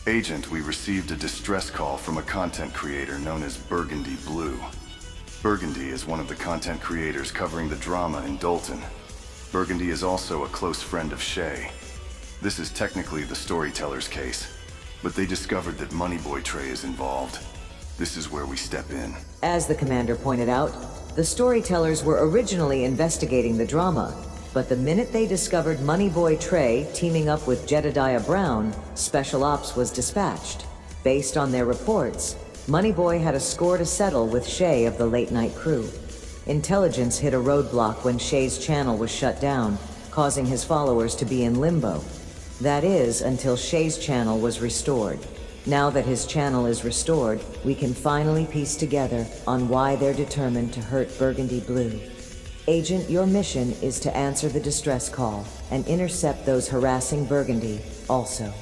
Agent, we received a distress call from a content creator known as Burgundy Blue. Burgundy is one of the content creators covering the drama in Dalton. Burgundy is also a close friend of Shay. This is technically the storyteller's case, but they discovered that Moneyboy Trey is involved. This is where we step in. As the commander pointed out, the storytellers were originally investigating the drama, but the minute they discovered Moneyboy Trey teaming up with Jedediah Brown, Special Ops was dispatched. Based on their reports, Moneyboy had a score to settle with Shay of the late night crew. Intelligence hit a roadblock when Shay's channel was shut down, causing his followers to be in limbo. That is, until Shay's channel was restored. Now that his channel is restored, we can finally piece together on why they're determined to hurt Burgundy Blue. Agent, your mission is to answer the distress call and intercept those harassing Burgundy also.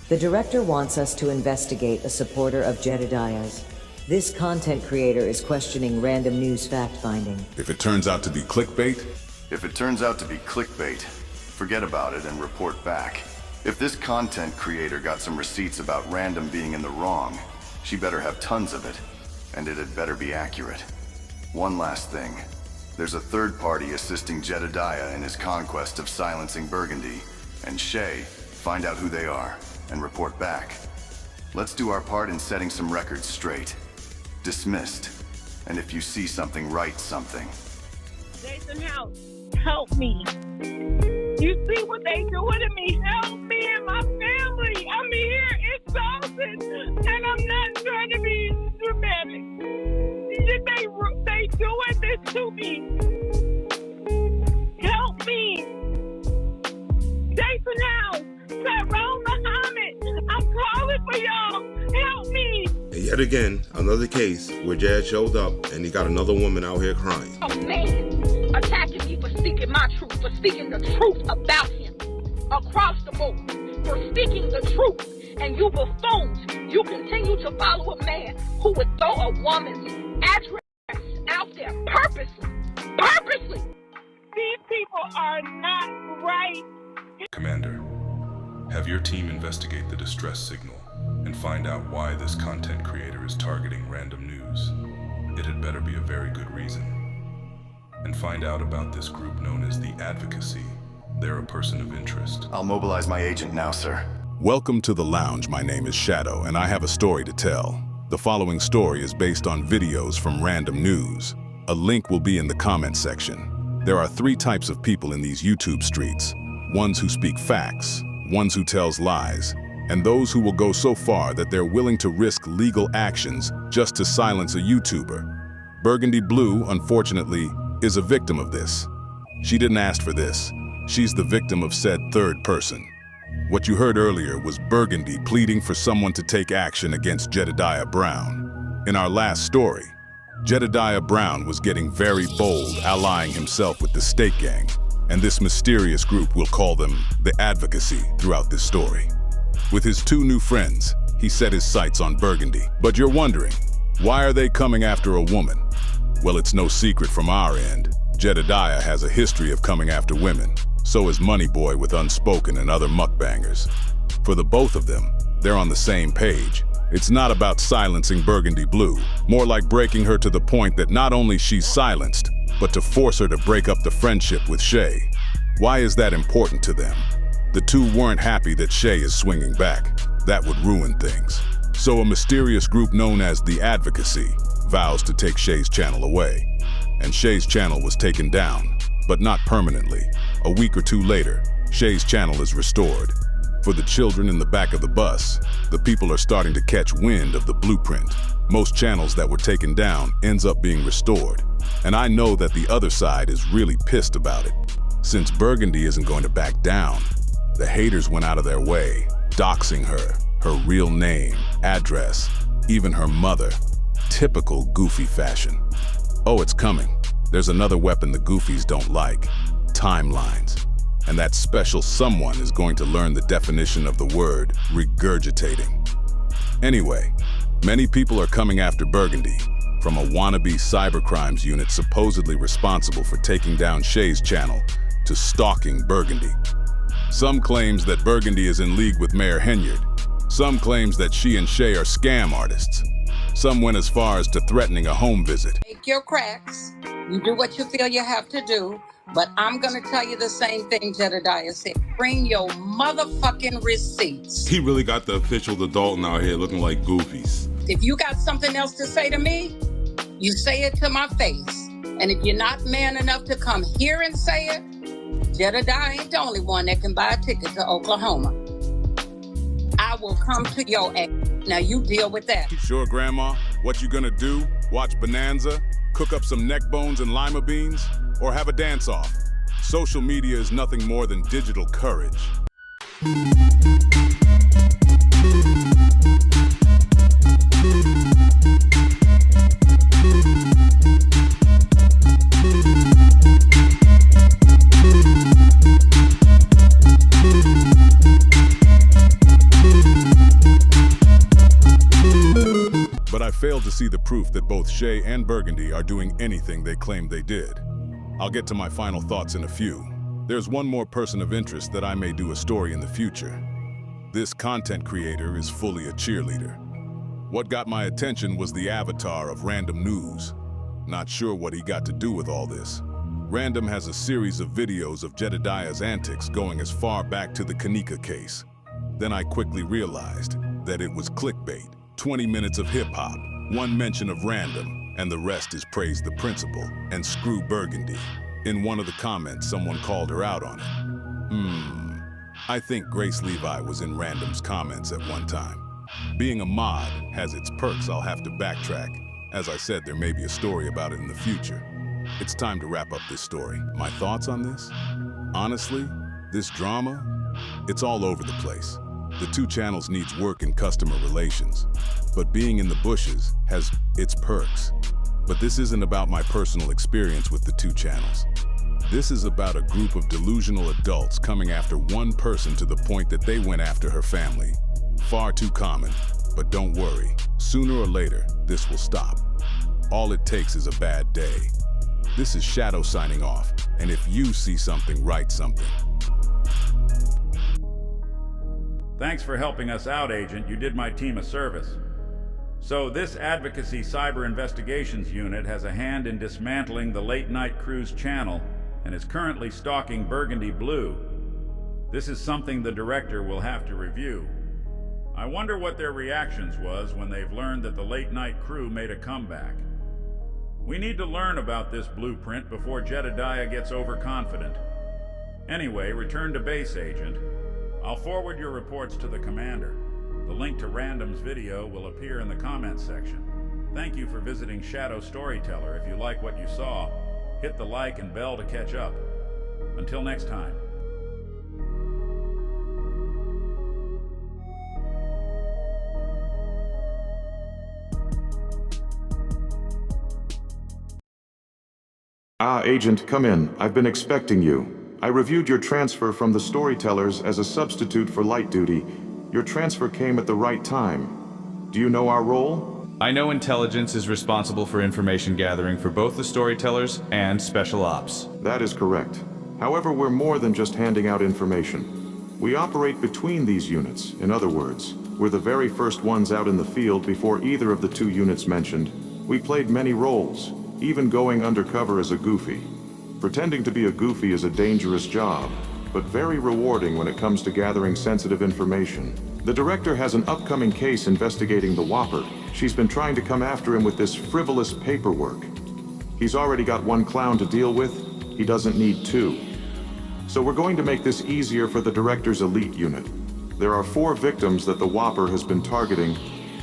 The director wants us to investigate a supporter of Jedediah's. This content creator is questioning random news fact-finding. If it turns out to be clickbait? If it turns out to be clickbait, forget about it and report back. If this content creator got some receipts about Random being in the wrong, she better have tons of it, and it had better be accurate. One last thing. There's a third party assisting Jedediah in his conquest of silencing Burgundy, and Shay, find out who they are, and report back. Let's do our part in setting some records straight. Dismissed. And if you see something, write something. Jason House, help me. You see what they doing to me? Help me and my family. I'm here exhausted, and I'm not trying to be dramatic. They doing this to me. Help me. Jason House, Tyrone Muhammad, I'm calling for y'all. Help me. And yet again, another case where Jad showed up and he got another woman out here crying. A man attacking me for speaking my truth, for speaking the truth about him across the board, for speaking the truth. And you buffoons, you continue to follow a man who would throw a woman's address out there purposely. Purposely. These people are not right. Commander, have your team investigate the distress signal and find out why this content creator is targeting Random News. It had better be a very good reason. And find out about this group known as the Advocacy. They're a person of interest. I'll mobilize my agent now, sir. Welcome to the lounge. My name is Shadow, and I have a story to tell. The following story is based on videos from Random News. A link will be in the comment section. There are three types of people in these YouTube streets. Ones who speak facts, ones who tells lies, and those who will go so far that they're willing to risk legal actions just to silence a YouTuber. Burgundy Blue, unfortunately, is a victim of this. She didn't ask for this. She's the victim of said third person. What you heard earlier was Burgundy pleading for someone to take action against Jedediah Brown. In our last story, Jedediah Brown was getting very bold, allying himself with the State Gang, and this mysterious group, we'll call them the Advocacy, throughout this story. With his two new friends, he set his sights on Burgundy. But you're wondering, why are they coming after a woman? Well, it's no secret from our end. Jedediah has a history of coming after women. So is Moneyboy with Unspoken and other mukbangers. For the both of them, they're on the same page. It's not about silencing Burgundy Blue, more like breaking her to the point that not only she's silenced, but to force her to break up the friendship with Shay. Why is that important to them? The two weren't happy that Shay is swinging back. That would ruin things. So a mysterious group known as the Advocacy vows to take Shay's channel away. And Shay's channel was taken down, but not permanently. A week or two later, Shay's channel is restored. For the children in the back of the bus, the people are starting to catch wind of the blueprint. Most channels that were taken down ends up being restored. And I know that the other side is really pissed about it. Since Burgundy isn't going to back down, the haters went out of their way, doxing her, her real name, address, even her mother. Typical Goofy fashion. Oh, it's coming. There's another weapon the Goofies don't like. Timelines. And that special someone is going to learn the definition of the word regurgitating. Anyway, many people are coming after Burgundy, from a wannabe cybercrimes unit supposedly responsible for taking down Shay's channel to stalking Burgundy. Some claims that Burgundy is in league with Mayor Henyard. Some claims that she and Shay are scam artists. Some went as far as to threatening a home visit. Take your cracks. You do what you feel you have to do. But I'm going to tell you the same thing Jedediah said. Bring your motherfucking receipts. He really got the official Dalton out here looking like goofies. If you got something else to say to me, you say it to my face. And if you're not man enough to come here and say it, Jedediah ain't the only one that can buy a ticket to Oklahoma. I will come to your ass. Now you deal with that. Sure, Grandma? What you gonna do? Watch Bonanza? Cook up some neck bones and lima beans? Or have a dance-off? Social media is nothing more than digital courage. But I failed to see the proof that both Shay and Burgundy are doing anything they claim they did. I'll get to my final thoughts in a few. There's one more person of interest that I may do a story in the future. This content creator is fully a cheerleader. What got my attention was the avatar of Random News. Not sure what he got to do with all this. Random has a series of videos of Jedediah's antics going as far back to the Kanika case. Then I quickly realized that it was clickbait. 20 minutes of hip-hop, one mention of Random, and the rest is praise the principal and screw Burgundy. In one of the comments, someone called her out on it. I think Grace Levi was in Random's comments at one time. Being a mod has its perks. I'll have to backtrack. As I said, there may be a story about it in the future. It's time to wrap up this story. My thoughts on this? Honestly, this drama, it's all over the place. The two channels needs work in customer relations, but being in the bushes has its perks. But this isn't about my personal experience with the two channels. This is about a group of delusional adults coming after one person to the point that they went after her family. Far too common, but don't worry. Sooner or later, this will stop. All it takes is a bad day. This is Shadow signing off, and if you see something, write something. Thanks for helping us out, Agent. You did my team a service. So this Advocacy Cyber Investigations Unit has a hand in dismantling the Late Night Cruise channel and is currently stalking Burgundy Blue. This is something the director will have to review. I wonder what their reactions was when they've learned that the Late Night Crew made a comeback. We need to learn about this blueprint before Jedediah gets overconfident. Anyway, return to base, Agent. I'll forward your reports to the commander. The link to Random's video will appear in the comments section. Thank you for visiting Shadow Storyteller. If you like what you saw, hit the like and bell to catch up. Until next time. Agent, come in. I've been expecting you. I reviewed your transfer from the Storytellers as a substitute for light duty. Your transfer came at the right time. Do you know our role? I know intelligence is responsible for information gathering for both the Storytellers and Special Ops. That is correct. However, we're more than just handing out information. We operate between these units. In other words, we're the very first ones out in the field before either of the two units mentioned. We played many roles, even going undercover as a goofy. Pretending to be a goofy is a dangerous job, but very rewarding when it comes to gathering sensitive information. The director has an upcoming case investigating the Whopper. She's been trying to come after him with this frivolous paperwork. He's already got one clown to deal with. He doesn't need two. So we're going to make this easier for the director's elite unit. There are 4 victims that the Whopper has been targeting.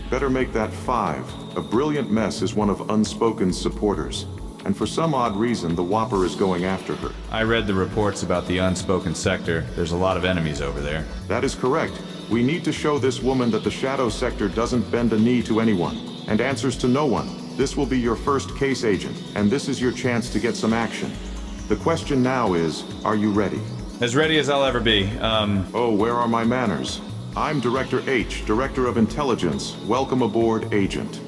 Better make that 5. A brilliant mess is one of Unspoken's supporters. And for some odd reason, the Whopper is going after her. I read the reports about the Unspoken sector. There's a lot of enemies over there. That is correct. We need to show this woman that the Shadow sector doesn't bend a knee to anyone, and answers to no one. This will be your first case, Agent, and this is your chance to get some action. The question now is, are you ready? As ready as I'll ever be. Oh, where are my manners? I'm Director H, Director of Intelligence. Welcome aboard, Agent.